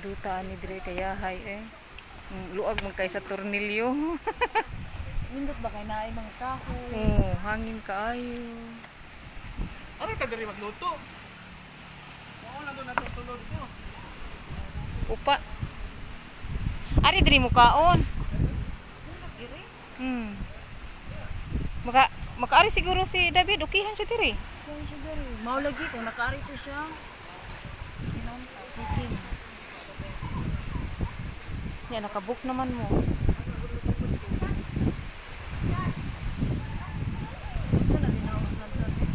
Dutaan ni dire kaya hay luag man kay sa tornilyo. Nindot ba kay naay mga kahoy? Oh, hangin kaayo. Ano ka diri magluto? Oo lang doon natutulog ko. Upa. Ari diri mo kaon. Diri? Makaari siguro si David, ukihan siya diri. Kaya siya diri. Mao lagi kung nakaari to siya. Sinon, kikin. Yan, nakabook naman mo. Gusto na dinaos lang sa bus.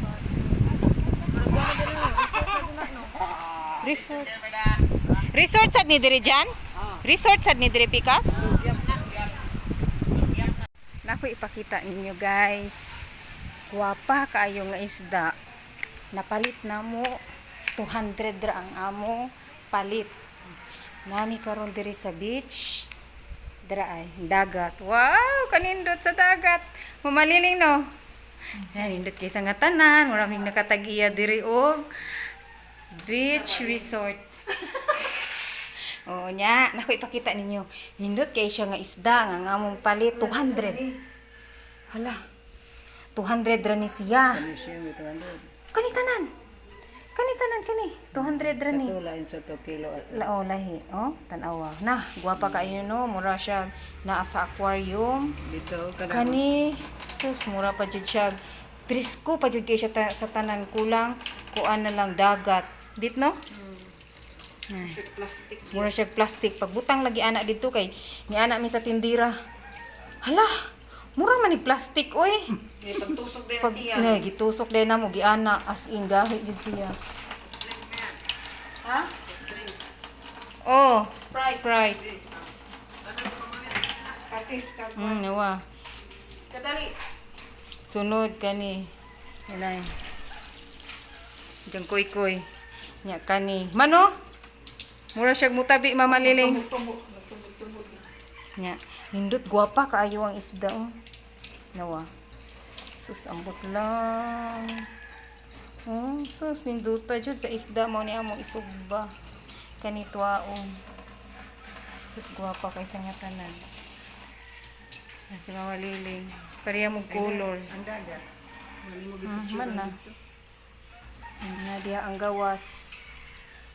Maragwa na diri. Resort na dina no. Resort. Resort sad ni diri dyan? Resort sad ni diri Pikas? Naku ipakita ninyo guys. Guwapa kaayo nga isda. Napalit na mo 200 ra ang amo palit. Nami karon diri sa beach. Dira ay dagat. Wow, kanindot sa dagat. Mamaliling no. Nanindot kay sa nga tanan, maraming nakatagiya diri og beach resort. Oo nya, naku ipakita ninyo. Nindot kay siya nga isda nga among palit 200. Hala. 200 ra ni siya. Ano siya may 200? Kani tanan. Kani tanan kani. 200 ra ni. Lain sa 2 kilo at Lao lahi. Oh, tanawa. Na, guwapa kaayo no. Mura siya naa sa aquarium. dito Kani, sus, mura pa jud siya. Presko pa jud kay siya sa tanan kulang. Kuan na lang dagat. Dit no? Ay. plastic. Mura siya plastic. Pagbutang lagi anak dito kay ni anak mi sa tindira. Hala, mura man ni plastic oy. May pagtusok din Pag gitusok din na mo giana as in gahi jud siya. Ha? Oh, Sprite. Katis ka. Nawa. Kadali. Sunod kani. Yanay. Diyan koy-koy. Nya kani. Mano? Mura siya mutabi mamaliling. Nya, hindot guwapa kaayo ang isda. Nawa. Sus ambot lang. Sus ninduta jud sa isda mo ni among isugba. Kani tuaon. Sus guwapa kay sa nga tanan. Si Mama Liling. Pareha mong color. Ang dagat. Man na. Na diya ang gawas.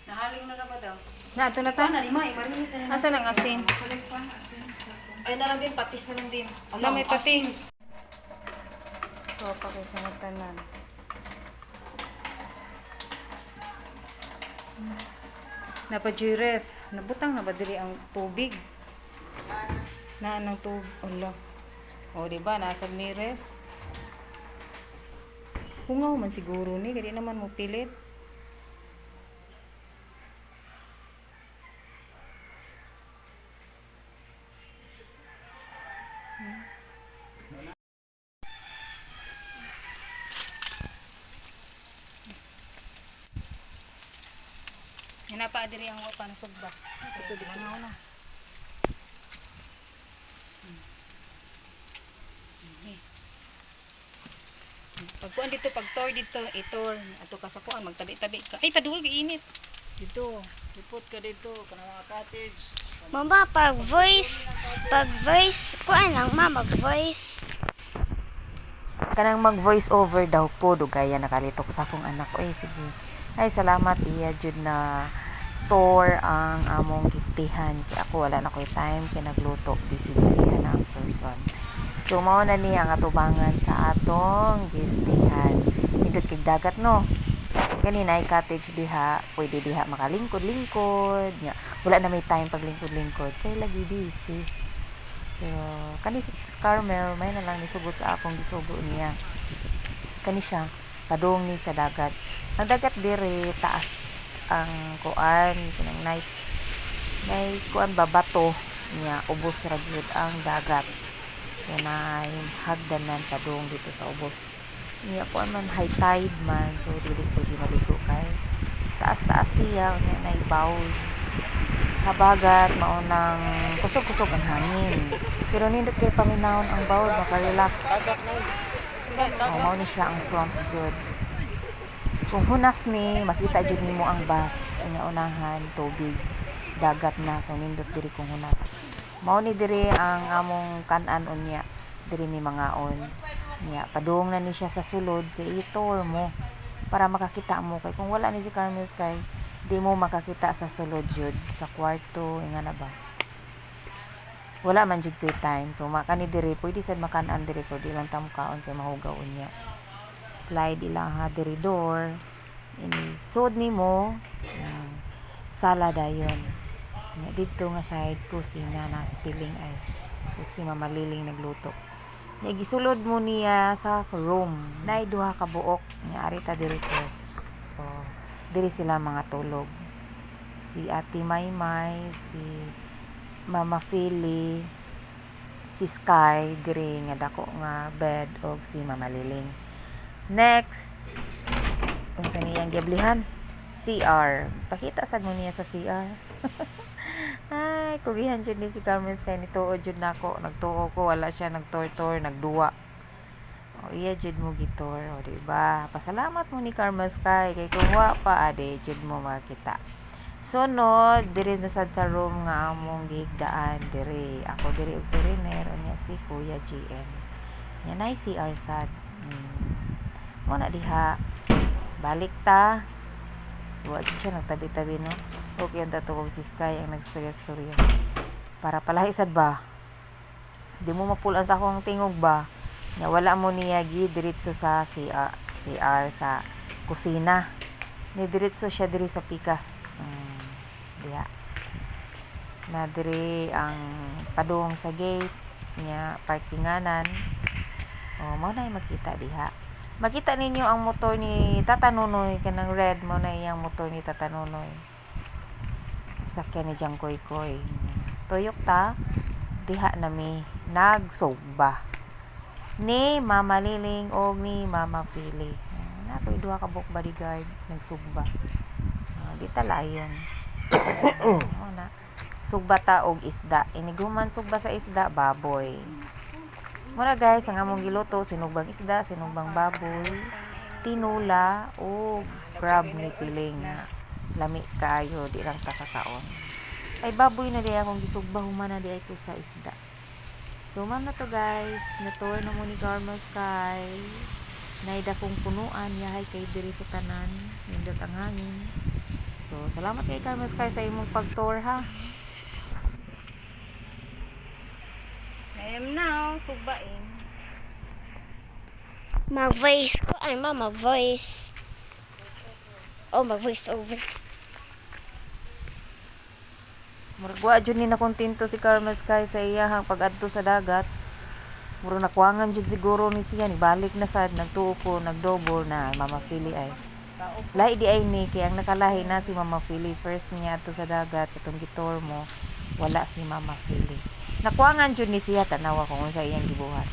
Nahaling na ka ba daw? Na, ito na ta? Nalimay, malimit na. Asa lang asin? Ay na lang din, patis na lang din. Wala may patis. Ito pa kayo sa tanan. Napadjuref. Nabutang na ba diri ang tubig? Na ng tubig. Allah. O, diba? Nasa ni ref. Hungaw man siguro ni. Kaya naman mo pilit. Hinapa diri ang wapa na sugba. Ito di ba na? Pagkuan dito, pag-tour dito, itor. Ato ka sa kuan, magtabi-tabi ka. Ay, padulog, init. Dito, lipot ka dito kana mga cottage. Mama, pag voice, kuan lang ma, mag-voice. Kanang mag-voice over daw po, dugaya nakalitok sa akong anak. Ay, sige. Ay, salamat iya, jud na tour ang among gistihan. Kaya ako wala na ko'y time, kinagluto, busy-busyhan ang person. So, mao na niya ang atubangan sa atong gistihan. Hindot kig dagat, no? Kanina ay cottage diha, pwede diha makalingkod-lingkod. Wala na may time paglingkod-lingkod. Kaya lagi busy. Pero, kani si Carmel, may na lang nisugot sa akong gisugo niya. Kani siya, padung ni sa dagat. Ang dagat dire, taas ang kuan, kinang night. May kuan babato niya, ubos ra gyud ang dagat. So, na hagdanan padung dito sa ubos. Niya kuan man, high tide man. So, dili pwede maligo kay taas-taas siya. Niya na bowl. habagat maunang kusog-kusog ang hangin. Pero nindot kay paminawon ang bawod, makarelax. Mao ni siya ang front good. Kung hunas ni, makita jud nimo ang bus, ang unahan, tubig, dagat na, so nindot diri kung hunas. Mao ni diri ang among kan-an unya, diri mi mangaon. Nya padung na ni siya sa sulod kay i-tour mo para makakita mo kay kung wala ni si Carmen Sky, di mo makakita sa sulod jud sa kwarto nga na ba. Wala man jud kay time, so makani diri pwede sad makan-an diri ko di lang ta mukaon kay mahugaw unya. Slide ilang ha diri door. Ini sud nimo sala dayon. Nya didto nga side kusina na spilling ay ug si Mama Liling nagluto. Nya gisulod mo niya sa room. Nay duha ka buok nya ari ta diri first. So diri sila mga tulog. Si Ate Maymay, si Mama Philly, si Sky diri nga dako nga bed og si Mama Liling. Next, unsa niyang giablihan? CR. Pakita sad mo niya sa CR. Ay, kugihan jud ni si Carmen Sky ni tuod jud nako. Nagtuo ko wala siya nagtor-tor, nagduwa. O iya jud mo gitor, o di ba? Pasalamat mo ni Carmen Sky kay kung wa pa ade jud mo makita. Sunod, diri na sad sa room nga among gihigdaan diri. Ako diri og si Riner unya si Kuya GM. Nya nay CR sad. Mo na diha. Balik ta. Wa jud siya nagtabi-tabi no. Okay, ang tatawag si Sky ang nagstorya-storya. Para palahi sad ba? Di mo mapulan sa akong tingog ba? Nya wala mo niya diretso sa CR sa kusina. Ni diretso siya diri sa pikas. Diha. Na diri ang padung sa gate nya parkinganan. O mao na makita diha. Makita ninyo ang motor ni Tata Nunoy kanang red mo na iyang motor ni Tata Nunoy. Sakyan ni Jang Koy Koy. Tuyok ta diha nami nagsugba ni Mama Liling o ni Mama Philly. Nakoy duha ka buok bodyguard nagsugba. Di talayon. Na sugba ta og isda. Iniguman sugba sa isda baboy. Muna guys, ang among giluto sinugbang isda, sinugbang baboy, tinula o crab ni piling na lami kaayo di lang takakaon. Ay baboy na di akong gisugba human na di ay ko sa isda. So man na to guys, na-tour na mo ni Carmen Sky. Naida kong punuan yahay kay diri sa tanan, nindot ang hangin. So salamat kay Carmen Sky sa imong pag-tour ha. I am now sugbain. Mag-voice ko. Ay, mama, voice. Oh, mag-voice over. Muragwa jud ni na kontento si Carmen Sky sa iyahang pag-adto sa dagat. Muro nakwangan jud siguro ni siya ni balik na sad nagtuo ko nagdouble na Mama Philly ay. Lahi di ay ni kay ang nakalahi na si Mama Philly first niya adto sa dagat katong gitor mo wala si Mama Philly. Nakwangan jud ni siya tanawa kung unsa iyang gibuhat.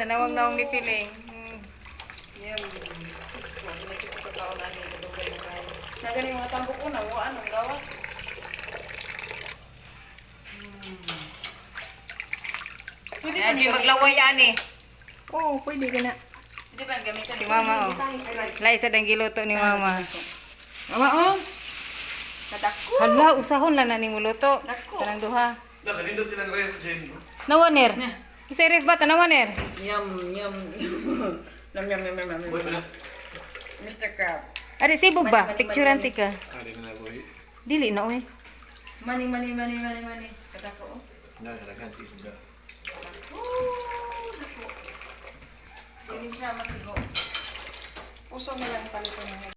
Nawang-nawang ni Piling. Yan. Sus, wala na kita sa taon na dito. Dugay na kayo. Nagani mga tambok ko na. Wa, anong gawas? Pwede Yan, yung maglaway yan eh. Oo, pwede ka na. Pwede ba gamitan? Si Mama oh. Lai sa dang giluto ni Mama. Mama, oh. Nadako. Hala, usahon lang na ni muluto. Dako. Tanang duha. Nakalindot sila ng ref, Jen. Nawaner. Sa ref ba nawaner? Yum, yum, yum. Yum, yum, yum, yum, yum. Boy, pala. Mr. Crab. Ari sibog ba? Mani, Picturean mani. ka. Ah, di na na, boy. Dili na oy. Money, money, money, money, money. Kadako, oh. Nakalagan si Isda. Hindi siya masigo. Puso mo lang palito na.